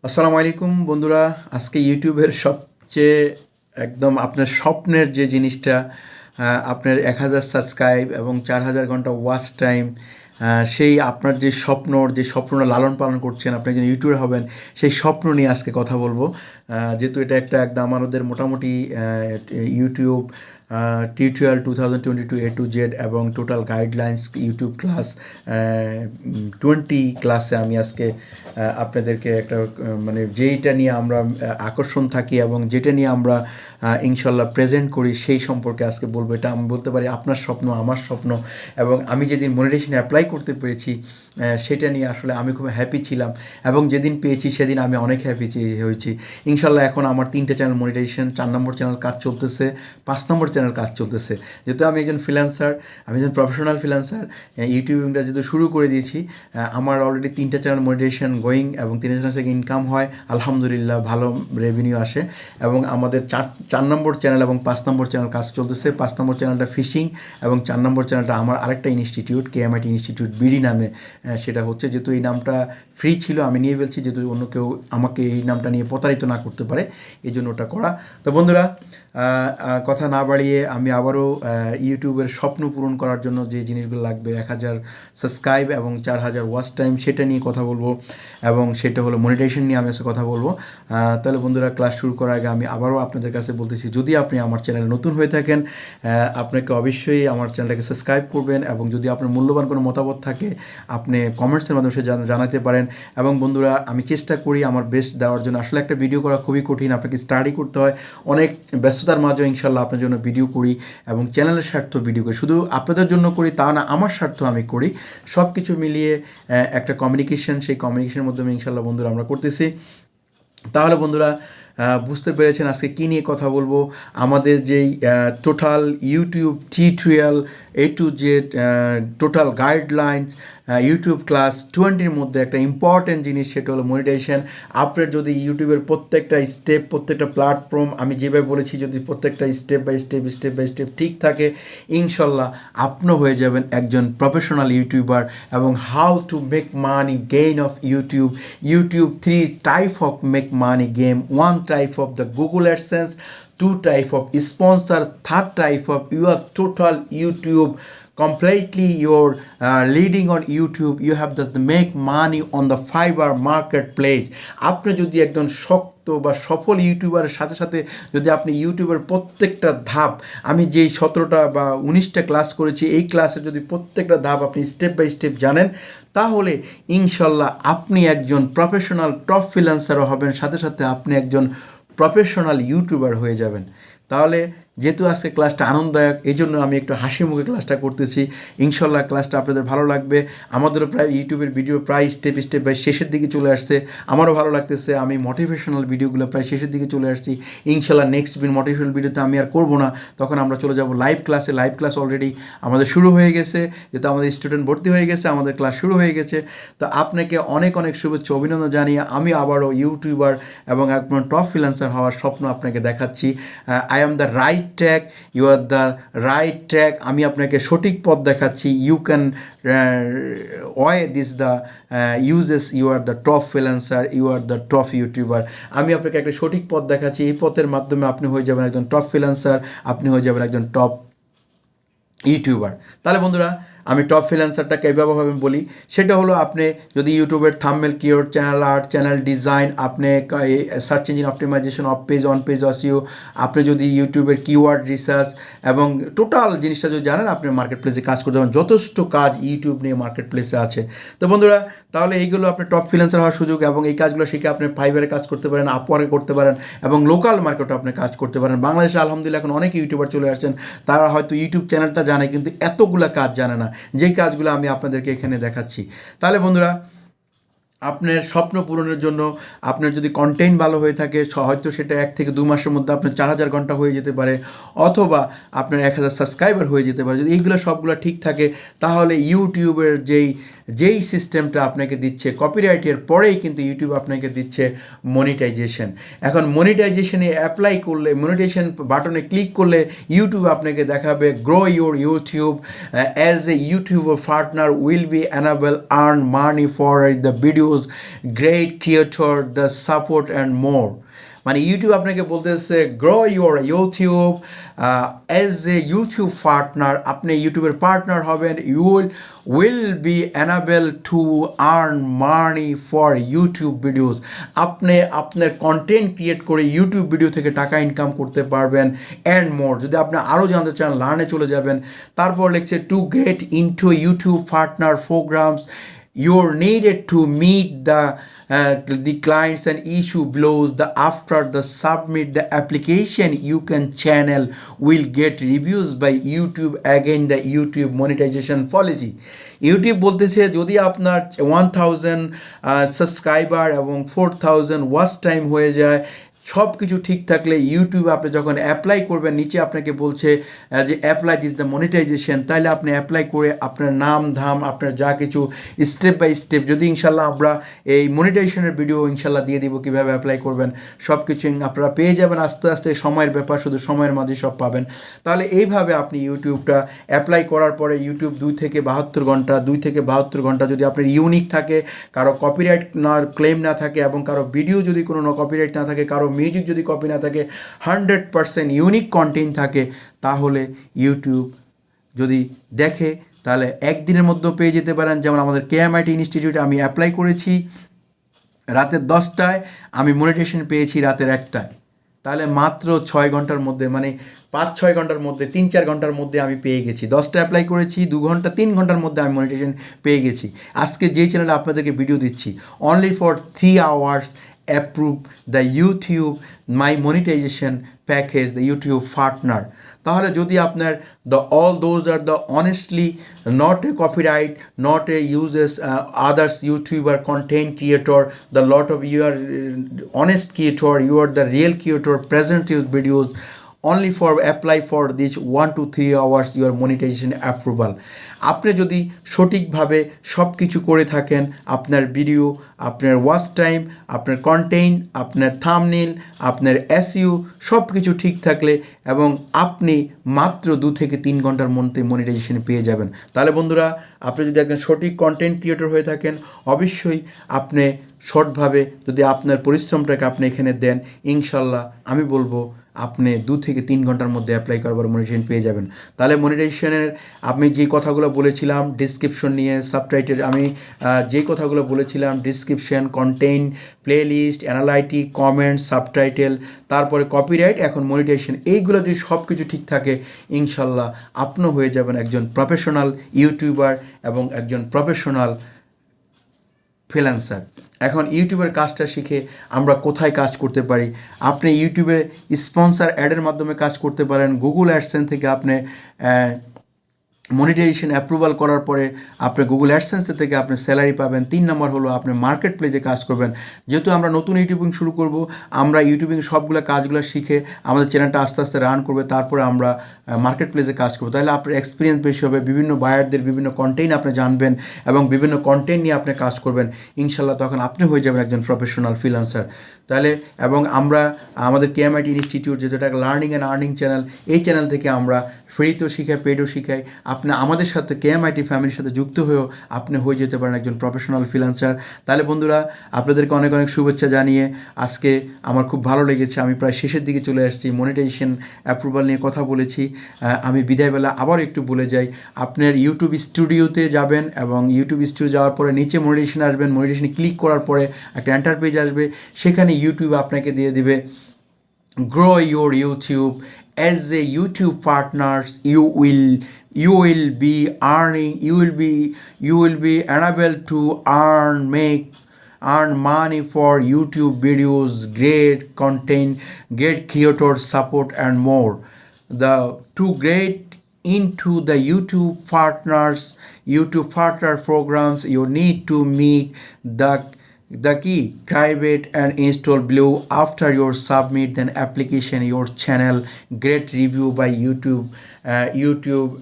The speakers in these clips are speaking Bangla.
আসসালামু আলাইকুম বন্ধুরা, আজকে ইউটিউবের সবচেয়ে একদম আপনার স্বপ্নের যে জিনিসটা, আপনার 1000 সাবস্ক্রাইব এবং 4000 ঘন্টা ওয়াচ টাইম, সেই আপনার যে স্বপ্নটা লালন পালন করছেন, আপনি একজন ইউটিউবার হবেন, সেই স্বপ্ন নিয়ে আজকে কথা বলবো। যেহেতু এটা একটা একদম আমাদের মোটামুটি YouTube tutorial 2022 A to Z এবং টোটাল গাইডলাইন্স ইউটিউব ক্লাস 20 ক্লাসে আমি আজকে আপনাদেরকে একটা মানে যেইটা নিয়ে আমরা আকর্ষণ থাকি এবং যেটা নিয়ে আমরা ইনশাল্লাহ প্রেজেন্ট করি সেই সম্পর্কে আজকে বলবো। এটা আমি বলতে পারি আপনার স্বপ্ন, আমার স্বপ্ন, এবং আমি যেদিন মনিটাইজেশন অ্যাপ্লাই করতে পেরেছি সেটা নিয়ে আসলে আমি খুব হ্যাপি ছিলাম, এবং যেদিন পেয়েছি সেদিন আমি অনেক হ্যাপি হয়েছি। ইনশাল্লাহ এখন আমার 3টে চ্যানেল মনিটাইজেশন, 4 নম্বর চ্যানেল কাজ চলতেছে, 5 নম্বর চ্যানেল কাজ চলতেছে। যেহেতু আমি একজন ফ্রিল্যান্সার, আমি একজন প্রফেশনাল ফ্রিল্যান্সার, ইউটিউবিংটা যেহেতু শুরু করে দিয়েছি, আমার অলরেডি 3টে চ্যানেল মনিটাইজেশন গোয়িং এবং 3টে চ্যানেল থেকে ইনকাম হয়, আলহামদুলিল্লাহ ভালো রেভিনিউ আসে। এবং আমাদের 4 নম্বর চ্যানেল এবং 5 নম্বর চ্যানেল কাজ চলতেছে। 5 নম্বর চ্যানেলটা ফিশিং এবং 4 নম্বর চ্যানেলটা আমার আরেকটা ইনস্টিটিউট, kmitInstitute ইনস্টিটিউট বিডি নামে সেটা হচ্ছে। যেহেতু এই নামটা ফ্রি ছিল আমি নিয়ে ফেলছি, যেহেতু অন্য কেউ আমাকে এই নামটা নিয়ে প্রতারিত না করতে পারে, এই জন্য ওটা করা। তো বন্ধুরা, কথা না বাড়িয়ে আমি আবারও ইউটিউবের স্বপ্ন পূরণ করার জন্য যে জিনিসগুলো লাগবে, 1000 সাবস্ক্রাইব এবং 4000 ওয়াচ টাইম, সেটা নিয়ে কথা বলবো, এবং সেটা হলো মনিটাইজেশন নিয়ে আমি কথা বলবো। তাহলে বন্ধুরা, ক্লাস শুরু করার আগে আমি আবারও আপনাদের কাছে বলতেছি, যদি আপনি আমার চ্যানেল নতুন হয়ে থাকেন, আপনাকে অবশ্যই আমার চ্যানেলটাকে সাবস্ক্রাইব করবেন, এবং যদি আপনার মূল্যবান কোনো মতামত থাকে আপনি কমেন্টসের মাধ্যমে সে জানাতে পারেন। এবং বন্ধুরা, আমি চেষ্টা করি আমার বেস্ট দেওয়ার জন্য। আসলে একটা ভিডিও করা খুবই কঠিন, আপনাকে স্টাডি করতে হয়, অনেক ব্যস্ততার মাঝেও ইনশাল্লাহ আপনার জন্য ভিডিও করি, এবং চ্যানেলের স্বার্থ ভিডিও করি। শুধু আপনাদের জন্য করি তা না, আমার স্বার্থ আমি করি। সব কিছু মিলিয়ে একটা কমিউনিকেশন, সেই কমিউনিকেশনের মাধ্যমে ইনশাল্লাহ বন্ধুরা আমরা করতেছি। তাহলে বন্ধুরা, বুঝতে পেরেছেন আজকে কী নিয়ে কথা বলবো। আমাদের যেই total YouTube tutorial A to Z total guidelines YouTube class 20-র মধ্যে একটা ইম্পর্টেন্ট জিনিস, সেটা হলো মনিটাইজেশন। আপনার যদি ইউটিউবের প্রত্যেকটা স্টেপ, প্রত্যেকটা প্ল্যাটফর্ম আমি যেভাবে বলেছি, যদি প্রত্যেকটা স্টেপ বাই স্টেপ ঠিক থাকে, ইনশাল্লাহ আপনিও হয়ে যাবেন একজন প্রফেশনাল ইউটিউবার। এবং how to make money gain of YouTube 3 type of make money game, 1 type of the Google AdSense, 2 type of sponsor, 3rd type of your total YouTube, completely your leading on YouTube. You have to make money on the Fiverr marketplace. আপনি যদি একজন শক্ত বা সফল ইউটিউবারের সাথে সাথে যদি আপনি ইউটিউবের প্রত্যেকটা ধাপ, আমি যেই 17টা বা 19টা ক্লাস করেছি, এই ক্লাসে যদি প্রত্যেকটা ধাপ আপনি স্টেপ বাই স্টেপ জানেন, তাহলে ইনশাল্লাহ আপনি একজন প্রফেশনাল টপ ফ্রিল্যান্সারও হবেন, সাথে সাথে আপনি একজন প্রফেশনাল ইউটিউবার হয়ে যাবেন। তাহলে যেহেতু আজকে ক্লাসটা আনন্দদায়ক, এই জন্য আমি একটু হাসি মুখে ক্লাসটা করতেছি। ইনশাল্লাহ ক্লাসটা আপনাদের ভালো লাগবে। আমাদেরও প্রায় ইউটিউবের ভিডিও প্রায় স্টেপ বাই শেষের দিকে চলে আসছে, আমারও ভালো লাগতেছে। আমি মোটিভেশনাল ভিডিওগুলো প্রায় শেষের দিকে চলে আসছি। ইনশাল্লাহ নেক্সট মোটিভেশনাল ভিডিওতে আমি আর করবো না, তখন আমরা চলে যাব লাইভ ক্লাসে। লাইভ ক্লাস অলরেডি আমাদের শুরু হয়ে গেছে, যেহেতু আমাদের স্টুডেন্ট ভর্তি হয়ে গেছে, আমাদের ক্লাস শুরু হয়ে গেছে। তো আপনাকে অনেক অনেক শুভেচ্ছা, অভিনন্দন জানিয়ে আমি আবারও ইউটিউবার এবং একজন টপ ফ্রিল্যান্সার হওয়ার স্বপ্ন আপনাকে দেখাচ্ছি। I am the right track, you are the right track. আমি আপনাকে সঠিক পথ দেখাচ্ছি। You can why this the uses, you are the top freelancer, you are the top YouTuber. আমি আপনাকে একটা সঠিক পথ দেখাচ্ছি। এই পথের মাধ্যমে আপনি হয়ে যাবেন একজন টপ ফ্রিল্যান্সার, আপনি হয়ে যাবেন একজন টপ ইউটিউবার। তাহলে বন্ধুরা, আমি টপ ফ্রিল্যান্সারটাকে এইভাবে বলি, সেটা হলো আপনি যদি ইউটিউবের thumbnail create, channel art, channel design, আপনি search engine optimization, off page on page SEO, আপনি যদি ইউটিউবের কিওয়ার্ড রিসার্চ এবং টোটাল জিনিসটা যদি জানেন, আপনি মার্কেট প্লেসে কাজ করতে পারেন। যথেষ্ট কাজ ইউটিউব নিয়ে মার্কেট প্লেসে আছে। তো বন্ধুরা, তাহলে এইগুলো আপনি টপ ফ্রিল্যান্সার হওয়ার সুযোগ, এবং এই কাজগুলো শিখে আপনি ফাইবারে কাজ করতে পারেন, আপওয়ার্কে করতে পারেন, এবং লোকাল মার্কেটে আপনি কাজ করতে পারেন। বাংলাদেশে আলহামদুলিল্লাহ এখন অনেক ইউটিউবার চলে আসছেন, তারা হয়তো ইউটিউব চ্যানেলটা জানে কিন্তু এতগুলো কাজ জানে না, যেই কাজগুলো আমি আপনাদেরকে এখানে দেখাচ্ছি। তাহলে বন্ধুরা, আপনার স্বপ্ন পূরণের জন্য আপনার যদি কন্টেন্ট ভালো হয়ে থাকে, হয়তো সেটা 1 থেকে 2 মাসের মধ্যে আপনার 4000 ঘন্টা হয়ে যেতে পারে, অথবা আপনার 1000 সাবস্ক্রাইবার হয়ে যেতে পারে। যদি এইগুলো সবগুলো ঠিক থাকে, তাহলে ইউটিউবের যেই যেই সিস্টেমটা আপনাকে দিচ্ছে কপিরাইটের পরেই কিন্তু ইউটিউব আপনাকে দিচ্ছে মনিটাইজেশন। এখন মনিটাইজেশনে অ্যাপ্লাই করলে, মনিটাইজেশন বাটনে ক্লিক করলে ইউটিউব আপনাকে দেখাবে grow your YouTube as a YouTuber partner will be enable earn money for the videos, great creator, the support and more. মানে ইউটিউব আপনাকে বলতেছে grow your YouTube as a YouTube partner, আপনি ইউটিউবের পার্টনার হবেন, you will be enable to earn money for YouTube videos, আপনি আপনার কন্টেন্ট ক্রিয়েট করে ইউটিউব ভিডিও থেকে টাকা ইনকাম করতে পারবেন অ্যান্ড মোর। যদি আপনি আরও জানতে চান লার্নে চলে যাবেন। তারপর লিখছে to get into YouTube partner programs you're needed to meet the clients and issue blows the after the submit the application you can channel will get reviews by YouTube, again the YouTube monetization policy। YouTube বলতেছে যদি আপনার 1000 সাবস্ক্রাইবার এবং 4000 ওয়াচ টাইম হয়ে যায়, সব কিছু ঠিক থাকলে ইউটিউব আপনি যখন অ্যাপ্লাই করবেন নিচে আপনাকে বলছে যে অ্যাপ্লাই দিস দ্য মনিটাইজেশন, তাহলে আপনি অ্যাপ্লাই করে আপনার নাম ধাম আপনার যা কিছু স্টেপ বাই স্টেপ, যদি ইনশাল্লাহ আমরা এই মনিটাইজেশনের ভিডিও ইনশাল্লাহ দিয়ে দিব কীভাবে অ্যাপ্লাই করবেন, সব কিছু আপনারা পেয়ে যাবেন আস্তে আস্তে। সময়ের ব্যাপার, শুধু সময়ের মাঝে সব পাবেন। তাহলে এইভাবে আপনি ইউটিউবটা অ্যাপ্লাই করার পরে ইউটিউব 2 থেকে 72 ঘন্টা যদি আপনার ইউনিক থাকে, কারো কপিরাইট না ক্লেম না থাকে এবং কারো ভিডিও যদি কোনো কপিরাইট না থাকে, কারো মিউজিক যদি কপি না থাকে, 100% ইউনিক কন্টেন্ট থাকে, তাহলে ইউটিউব যদি দেখে তাহলে একদিনের মধ্যে পেয়ে যেতে পারেন। যেমন আমাদের kmitInstitute ইনস্টিটিউটে আমি অ্যাপ্লাই করেছি রাতের 10টায়, আমি মনিটাইজেশন পেয়েছি রাতের 1টায়। তাহলে মাত্র 6 ঘন্টার মধ্যে, মানে 5-6 ঘন্টার মধ্যে, 3-4 ঘন্টার মধ্যে আমি পেয়ে গেছি। 10টা অ্যাপ্লাই করেছি, 2 ঘন্টা 3 ঘন্টার মধ্যে আমি মনিটাইজেশন পেয়ে গেছি। আজকে যেই চ্যানেলে আপনাদেরকে ভিডিও দিচ্ছি, only for 3 hours approve the YouTube my monetization package, the YouTube partner। তাহলে যদি আপনার all those are the honestly not a copyright, not a uses others YouTuber content creator, the lot of you are honest creator, you are the real creator, present use videos, only for apply for this 1 to 3 hours your monetization approval। আপনি যদি সঠিকভাবে সব কিছু করে থাকেন, আপনার ভিডিও, আপনার ওয়াচ টাইম, আপনার কন্টেন্ট, আপনার থাম্বনেল, আপনার এসইও সব কিছু ঠিক থাকলে এবং আপনি মাত্র 2 থেকে 3 ঘন্টার মধ্যে মনিটাইজেশন পেয়ে যাবেন। তাহলে বন্ধুরা, আপনি যদি একজন সঠিক কন্টেন্ট ক্রিয়েটর হয়ে থাকেন, অবশ্যই আপনি শর্টভাবে যদি আপনার পরিশ্রমটাকে আপনি এখানে দেন, ইনশাল্লাহ আমি বলবো আপনি 2 থেকে 3 ঘন্টার মধ্যে অ্যাপ্লাই করবার মনিটাইজেশন পেয়ে যাবেন। তাহলে মনিটাইজেশনের আমি যে কথাগুলো বলেছিলাম ডিসক্রিপশন নিয়ে, সাবটাইটেল, আমি যে কথাগুলো বলেছিলাম description, content, playlist, analytic, comment, subtitle, তারপরে কপিরাইট, এখন মনিটাইজেশন, এইগুলো যদি সব কিছু ঠিক থাকে, ইনশাল্লাহ আপনিও হয়ে যাবেন একজন প্রফেশনাল ইউটিউবার এবং একজন প্রফেশনাল ফ্রিল্যান্সার। এখন ইউটিউবের কাজটা শিখে আমরা কোথায় কাজ করতে পারি? আপনি ইউটিউবে স্পন্সর অ্যাডের মাধ্যমে কাজ করতে পারেন। গুগল অ্যাডসেন্স থেকে আপনি মনিটাইজেশন অ্যাপ্রুভাল করার পরে আপনি গুগল অ্যাডসেন্স থেকে আপনি স্যালারি পাবেন। 3 নম্বর হলো আপনি মার্কেট প্লেসে কাজ করবেন। যেহেতু আমরা নতুন ইউটিউবিং শুরু করব, আমরা ইউটিউবিং সবগুলো কাজগুলো শিখে আমাদের চ্যানেলটা আস্তে আস্তে রান করবে, তারপরে আমরা মার্কেট প্লেসে কাজ করবো। তাহলে আপনার এক্সপিরিয়েন্স বেশি হবে, বিভিন্ন বায়ারদের বিভিন্ন কন্টেন্ট আপনি জানবেন এবং বিভিন্ন কন্টেন্ট নিয়ে আপনি কাজ করবেন। ইনশাল্লাহ তখন আপনি হয়ে যাবেন একজন প্রফেশনাল ফ্রিল্যান্সার। তাহলে এবং আমরা আমাদের kmitInstitute ইনস্টিটিউট, যেটা একটা লার্নিং অ্যান্ড আর্নিং চ্যানেল, এই চ্যানেল থেকে আমরা ফ্রিতেও শিখাই, পেডও শিখাই। আপনি আমাদের সাথে kmitI ফ্যামিলির সাথে যুক্ত হয়েও আপনি হয়ে যেতে পারেন একজন প্রফেশনাল ফ্রিল্যান্সার। তাহলে বন্ধুরা, আপনাদেরকে অনেক অনেক শুভেচ্ছা জানিয়ে আজকে আমার খুব ভালো লেগেছে। আমি প্রায় শেষের দিকে চলে আসছি, মনিটাইজেশন অ্যাপ্রুভাল নিয়ে কথা বলেছি। আমি বিদায়বেলা আবার একটু বলে যাই, আপনার ইউটিউব স্টুডিওতে যাবেন এবং ইউটিউব স্টুডিও যাওয়ার পরে নিচে মনিটাইজেশন আসবেন। মনিটাইজেশনে ক্লিক করার পরে একটা এন্টার পেজ আসবে, সেখানে ইউটিউব আপনাকে দিয়ে দিবে grow your YouTube as a YouTube partners, you will be earning, you will be unable to earn money for YouTube videos, great content, great creator support and more. To get into the YouTube partner programs, you need to meet the key private and install below. After your submit then application your channel great review by YouTube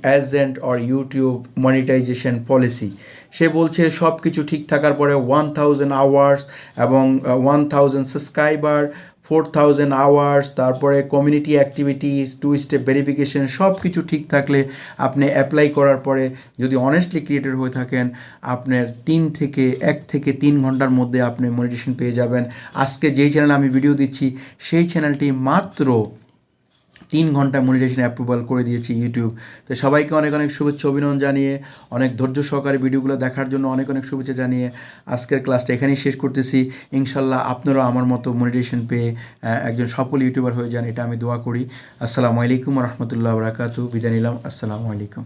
agent or YouTube monetization policy. সে বলছে সব কিছু ঠিক থাকার পরে 1000 আওয়ার্স এবং 1000 সাবস্ক্রাইবার 4000 আওয়ার্স, তারপরে কমিউনিটি অ্যাক্টিভিটিস, 2 স্টেপ ভেরিফিকেশন, সব কিছু ঠিক থাকলে আপনি অ্যাপ্লাই করার পরে যদি অনেস্টলি ক্রিয়েটর হয়ে থাকেন আপনার 1 থেকে 3 ঘন্টার মধ্যে আপনি মনিটাইজেশন পেয়ে যাবেন। আজকে যেই চ্যানেলে আমি ভিডিও দিচ্ছি সেই চ্যানেলটি মাত্র 3 ঘন্টা মনিটাইজেশন অ্যাপ্রুভাল করে দিয়েছি ইউটিউব। তো সবাইকে অনেক অনেক শুভেচ্ছা অভিনন্দন জানিয়ে, অনেক ধৈর্য সহকারে ভিডিওগুলো দেখার জন্য অনেক অনেক শুভেচ্ছা জানিয়ে আজকের ক্লাসটা এখানেই শেষ করতেছি। ইনশাল্লাহ আপনারাও আমার মতো মনিটাইজেশন পেয়ে একজন সফল ইউটিউবার হয়ে যান, এটা আমি দোয়া করি। আসসালামু আলাইকুম রহমতুল্লাহ বারাকাতু। বিদায় নিলাম। আসসালামু আলাইকুম।